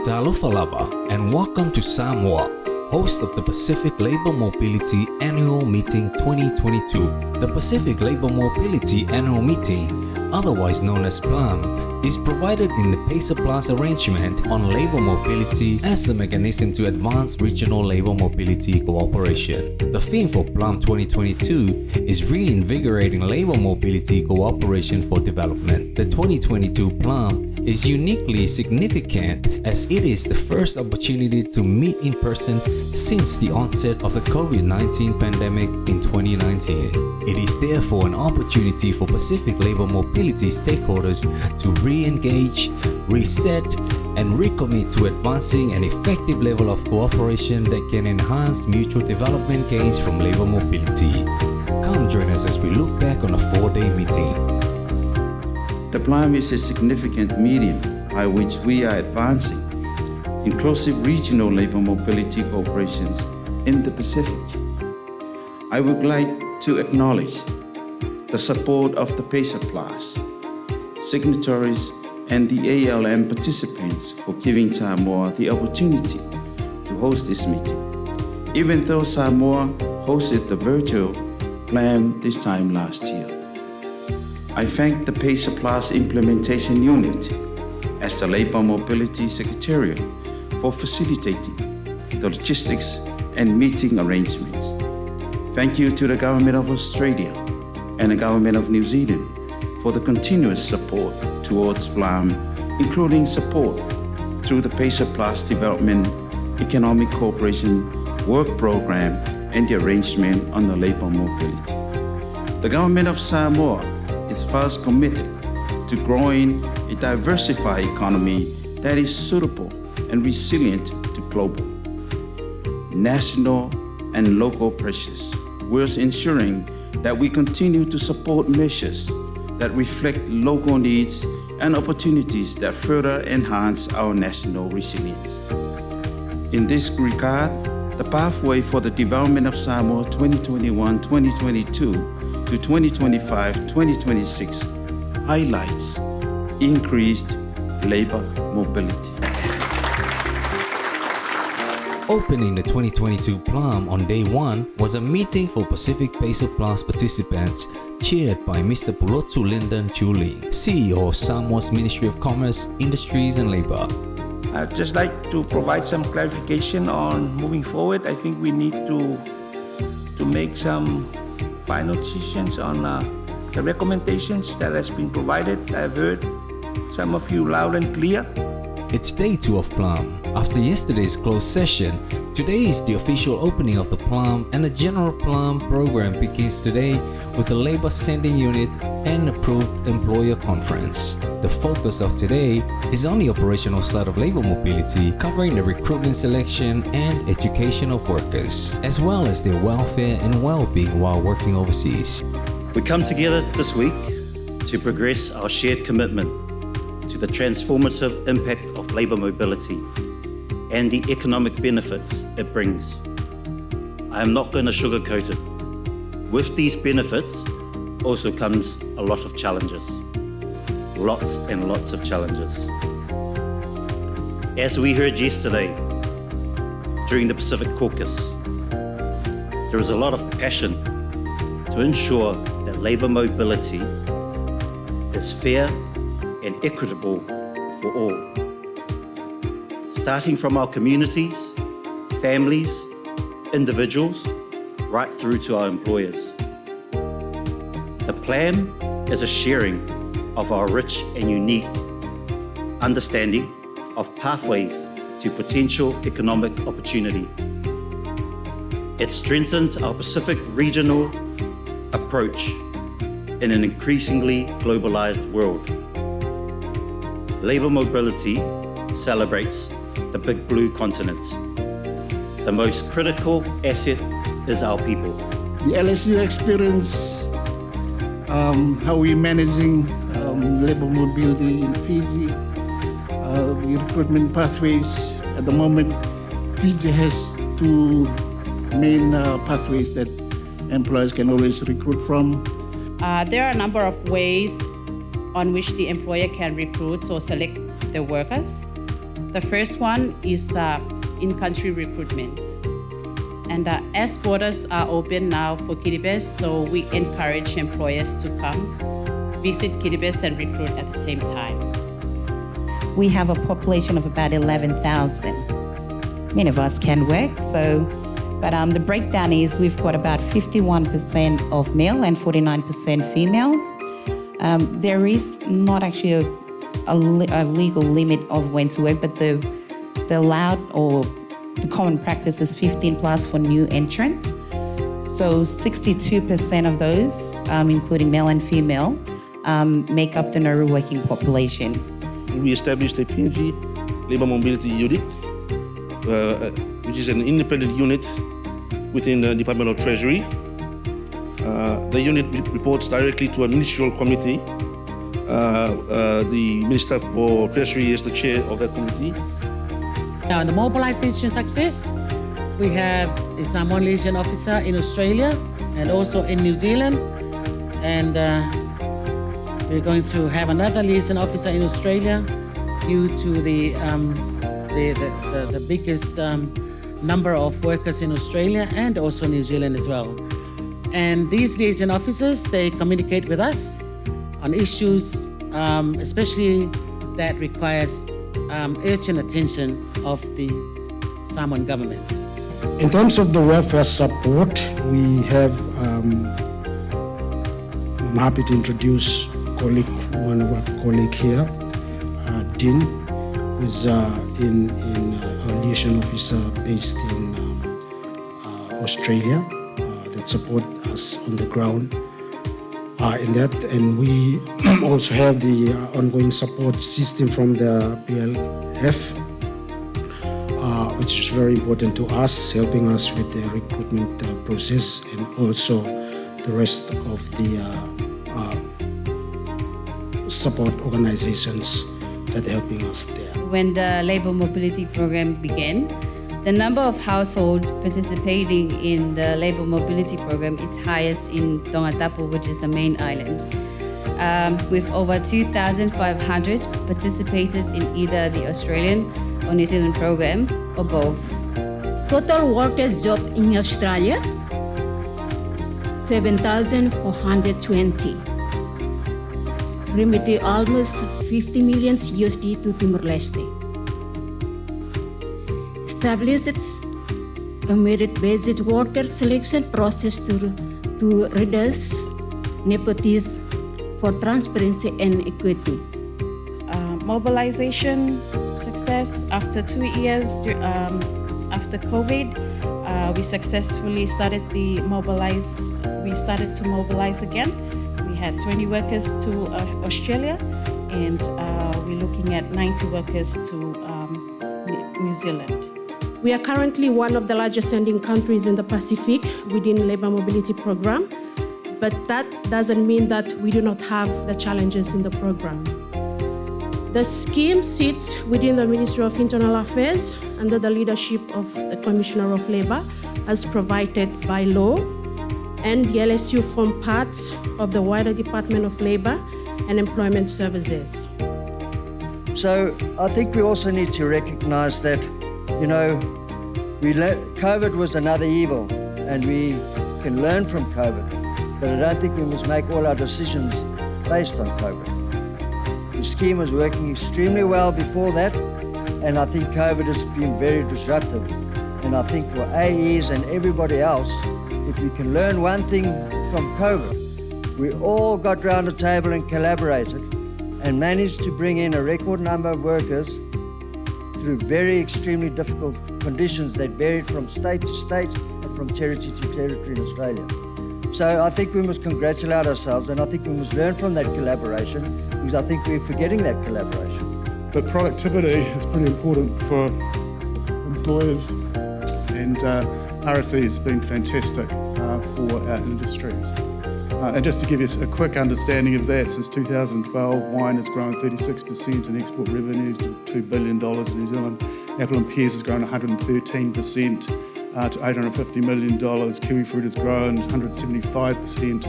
Talofa lava and welcome to Samoa, host of the Pacific Labor Mobility Annual Meeting 2022. The Pacific Labor Mobility Annual Meeting, otherwise known as PLMAM, is provided in the PACER Plus arrangement on labor mobility as a mechanism to advance regional labor mobility cooperation. The theme for PLMAM 2022 is Reinvigorating Labor Mobility Cooperation for Development. The 2022 PLMAM is uniquely significant as it is the first opportunity to meet in person since the onset of the COVID-19 pandemic in 2019. It is therefore an opportunity for Pacific labor mobility stakeholders to re-engage, reset, and recommit to advancing an effective level of cooperation that can enhance mutual development gains from labor mobility. Come join us as we look back on a 4-day meeting. The PLMAM is a significant medium by which we are advancing inclusive regional labor mobility cooperations in the Pacific. I would like to acknowledge the support of the PACER Plus, signatories, and the ALM participants for giving Samoa the opportunity to host this meeting, even though Samoa hosted the virtual PLMAM this time last year. I thank the PACER Plus Implementation Unit as the Labor Mobility Secretariat for facilitating the logistics and meeting arrangements. Thank you to the Government of Australia and the Government of New Zealand for the continuous support towards PLMAM, including support through the PACER Plus Development Economic Cooperation Work Program and the arrangement on the labor mobility. The Government of Samoa is first committed to growing a diversified economy that is suitable and resilient to global, national, and local pressures, whilst ensuring that we continue to support measures that reflect local needs and opportunities that further enhance our national resilience. In this regard, the pathway for the development of Samoa 2021-2022 to 2025-2026 highlights increased labor mobility. Opening the 2022 PLMAM on day 1 was a meeting for Pacific PACER Plus participants chaired by Mr. Pulotu Lyndon Chuling, CEO of Samoa's Ministry of Commerce, Industries and Labor. I'd just like to provide some clarification on moving forward. I think we need to make some final decisions on the recommendations that has been provided. I've heard some of you loud and clear. It's day 2 of PLMAM. After yesterday's closed session, today is the official opening of the PLMAM, and the general PLMAM program begins today with the Labor Sending Unit and approved employer conference. The focus of today is on the operational side of labor mobility, covering the recruitment, selection, and education of workers, as well as their welfare and well-being while working overseas. We come together this week to progress our shared commitment to the transformative impact of labour mobility and the economic benefits it brings. I am not going to sugarcoat it. With these benefits also comes a lot of challenges. Lots and lots of challenges. As we heard yesterday during the Pacific Caucus, there is a lot of passion to ensure that labour mobility is fair and equitable for all. Starting from our communities, families, individuals, right through to our employers. The plan is a sharing of our rich and unique understanding of pathways to potential economic opportunity. It strengthens our Pacific regional approach in an increasingly globalized world. Labour mobility celebrates the big blue continent. The most critical asset is our people. The LSU experience, how we're managing labor mobility in Fiji, the recruitment pathways. At the moment, Fiji has 2 main pathways that employers can always recruit from. There are a number of ways on which the employer can recruit or select the workers. The first one is in-country recruitment. And as borders are open now for Kiribati, so we encourage employers to come, visit Kiribati and recruit at the same time. We have a population of about 11,000. Many of us can work, but the breakdown is we've got about 51% of male and 49% female. There is not actually a legal limit of when to work, but the allowed or the common practice is 15 plus for new entrants. So 62% of those, including male and female, make up the Nauru working population. We established a PNG Labour Mobility Unit, which is an independent unit within the Department of Treasury. The unit reports directly to a ministerial committee. The Minister for Treasury is the chair of that committee. Now, the mobilization success, we have a Samoan liaison officer in Australia and also in New Zealand. And we're going to have another liaison officer in Australia due to the biggest number of workers in Australia and also New Zealand as well. And these liaison officers, they communicate with us on issues, especially that requires urgent attention of the Samoan government. In terms of the welfare support, we have, I'm happy to introduce one of our colleagues here, Dean, who's a liaison officer based in Australia that support us on the ground in that. And we also have the ongoing support system from the PLF, which is very important to us, helping us with the recruitment process and also the rest of the support organizations that are helping us there. When the Labour Mobility Program began, the number of households participating in the Labour Mobility Program is highest in Tongatapu, which is the main island, with over 2,500 participated in either the Australian or New Zealand program or both. Total workers job in Australia, 7,420. Remitted almost 50 million USD to Timor Leste. Established a merit-based worker selection process to reduce nepotism for transparency and equity. Mobilization success after 2 years after COVID, we successfully started to mobilize again. We had 20 workers to Australia, and we're looking at 90 workers to New Zealand. We are currently one of the largest sending countries in the Pacific within Labour Mobility Program, but that doesn't mean that we do not have the challenges in the program. The scheme sits within the Ministry of Internal Affairs under the leadership of the Commissioner of Labour as provided by law, and the LSU form parts of the wider Department of Labour and Employment Services. So I think we also need to recognise that, COVID was another evil and we can learn from COVID, but I don't think we must make all our decisions based on COVID. The scheme was working extremely well before that, and I think COVID has been very disruptive. And I think for AEs and everybody else, if we can learn one thing from COVID, we all got round the table and collaborated and managed to bring in a record number of workers through very extremely difficult conditions that varied from state to state and from territory to territory in Australia. So I think we must congratulate ourselves, and I think we must learn from that collaboration, because I think we're forgetting that collaboration. But productivity is pretty important for employers, and RSE has been fantastic for our industries. And just to give you a quick understanding of that, since 2012, wine has grown 36% in export revenues to $2 billion in New Zealand. Apple and pears has grown 113%. to $850 million. Kiwi fruit has grown 175%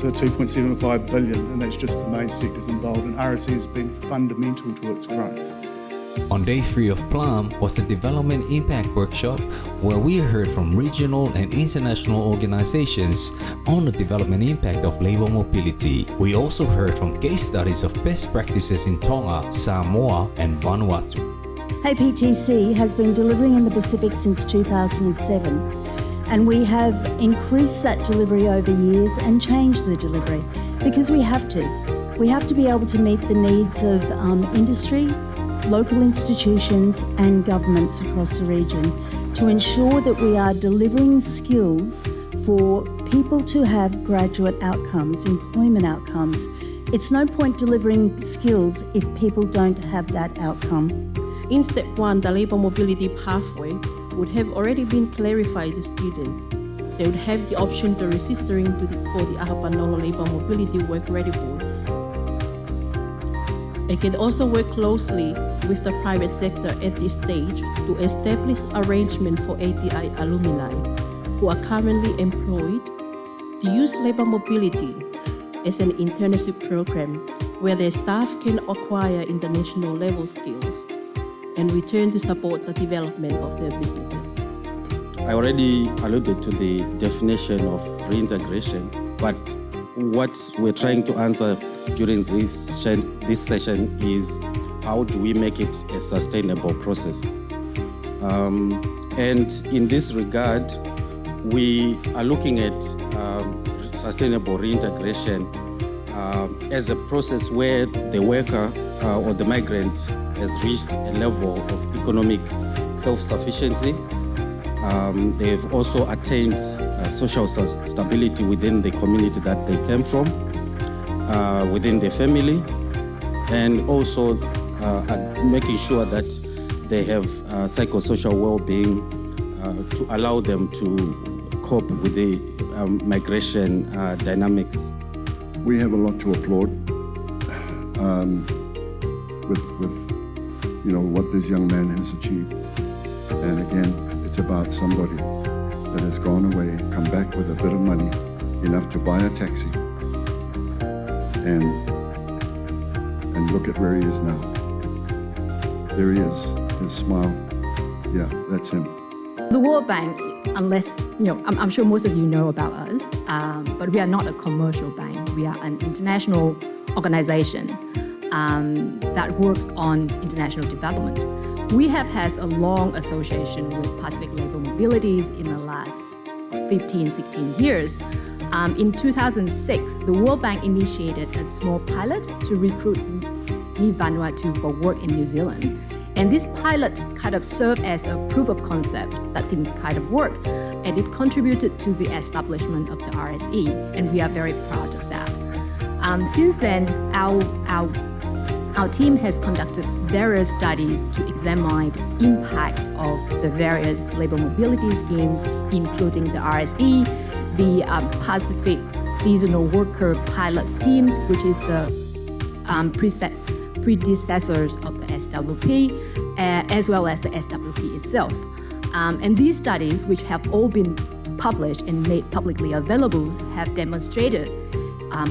to $2.75 billion, and that's just the main sectors involved, and RSE has been fundamental to its growth. On day 3 of PLMAM was the Development Impact Workshop, where we heard from regional and international organizations on the development impact of labor mobility. We also heard from case studies of best practices in Tonga, Samoa, and Vanuatu. APTC has been delivering in the Pacific since 2007, and we have increased that delivery over years and changed the delivery because we have to. We have to be able to meet the needs of industry, local institutions and governments across the region to ensure that we are delivering skills for people to have graduate outcomes, employment outcomes. It's no point delivering skills if people don't have that outcome. In step 1, the labor mobility pathway would have already been clarified to students. They would have the option to registering for the Ahapanolo Labor Mobility Work Ready Board. They can also work closely with the private sector at this stage to establish arrangement for API alumni who are currently employed to use labor mobility as an internship program where their staff can acquire international level skills and return to support the development of their businesses. I already alluded to the definition of reintegration, but what we're trying to answer during this session is how do we make it a sustainable process? And in this regard, we are looking at sustainable reintegration as a process where the worker or the migrant has reached a level of economic self-sufficiency. They've also attained social stability within the community that they came from, within their family, and also making sure that they have psychosocial well-being to allow them to cope with the migration dynamics. We have a lot to applaud with what this young man has achieved. And again, it's about somebody that has gone away, come back with a bit of money, enough to buy a taxi, and look at where he is now. There he is, his smile. Yeah, that's him. The World Bank, unless, I'm sure most of you know about us, but we are not a commercial bank. We are an international organization that works on international development. We have had a long association with Pacific labor mobilities in the last 15, 16 years. In 2006, the World Bank initiated a small pilot to recruit Ni Vanuatu for work in New Zealand. And this pilot kind of served as a proof of concept that didn't kind of work, and it contributed to the establishment of the RSE, and we are very proud of that. Since then, our team has conducted various studies to examine the impact of the various labor mobility schemes, including the RSE, the Pacific Seasonal Worker Pilot Schemes, which is the predecessors of the SWP, as well as the SWP itself. And these studies, which have all been published and made publicly available, have demonstrated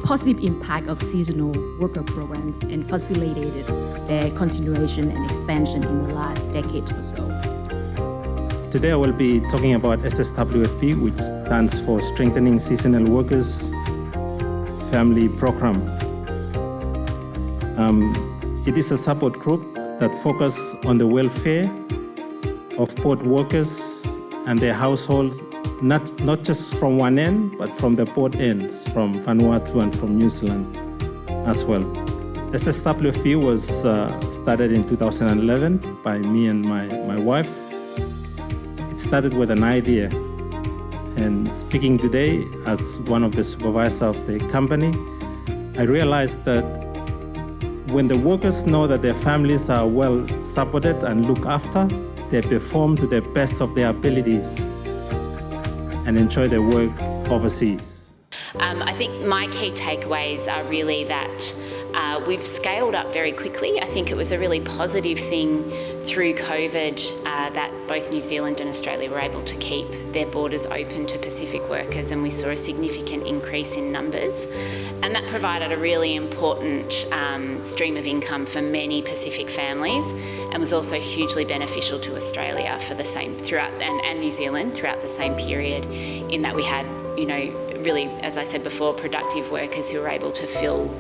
positive impact of seasonal worker programs and facilitated their continuation and expansion in the last decade or so. Today I will be talking about SSWFP, which stands for Strengthening Seasonal Workers Family Program. It is a support group that focuses on the welfare of both workers and their households, not just from one end, but from the both ends, from Vanuatu and from New Zealand as well. SSWFP was started in 2011 by me and my wife. It started with an idea, and speaking today as one of the supervisors of the company, I realized that when the workers know that their families are well supported and looked after, they perform to the best of their abilities and enjoy their work overseas. I think my key takeaways are really that We've scaled up very quickly. I think it was a really positive thing through COVID that both New Zealand and Australia were able to keep their borders open to Pacific workers, and we saw a significant increase in numbers. And that provided a really important stream of income for many Pacific families, and was also hugely beneficial to Australia for the same throughout, and New Zealand throughout the same period, in that we had, really, as I said before, productive workers who were able to fill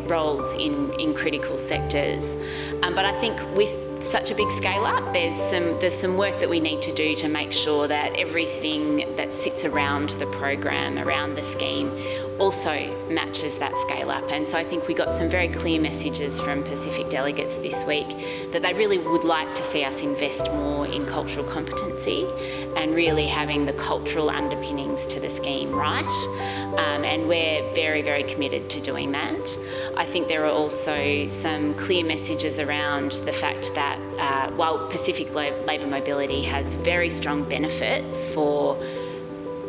roles in critical sectors. But I think with such a big scale up, there's some work that we need to do to make sure that everything that sits around the program, around the scheme, also matches that scale up. And so I think we got some very clear messages from Pacific delegates this week that they really would like to see us invest more in cultural competency and really having the cultural underpinnings to the scheme right. And we're very, very committed to doing that. I think there are also some clear messages around the fact that while Pacific labour mobility has very strong benefits for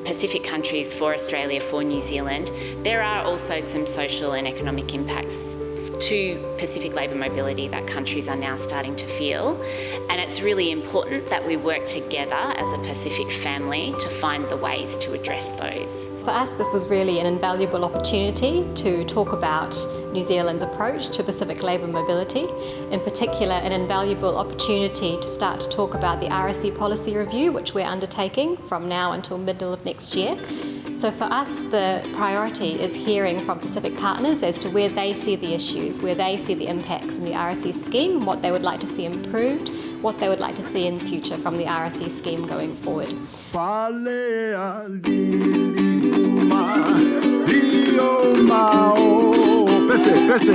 Pacific countries, for Australia, for New Zealand, there are also some social and economic impacts to Pacific labour mobility that countries are now starting to feel. And it's really important that we work together as a Pacific family to find the ways to address those. For us, this was really an invaluable opportunity to talk about New Zealand's approach to Pacific labour mobility, in particular an invaluable opportunity to start to talk about the RSE policy review, which we're undertaking from now until middle of next year. So for us, the priority is hearing from Pacific partners as to where they see the issues, where they see the impacts in the RSE scheme, what they would like to see improved, what they would like to see in the future from the RSE scheme going forward. Pese,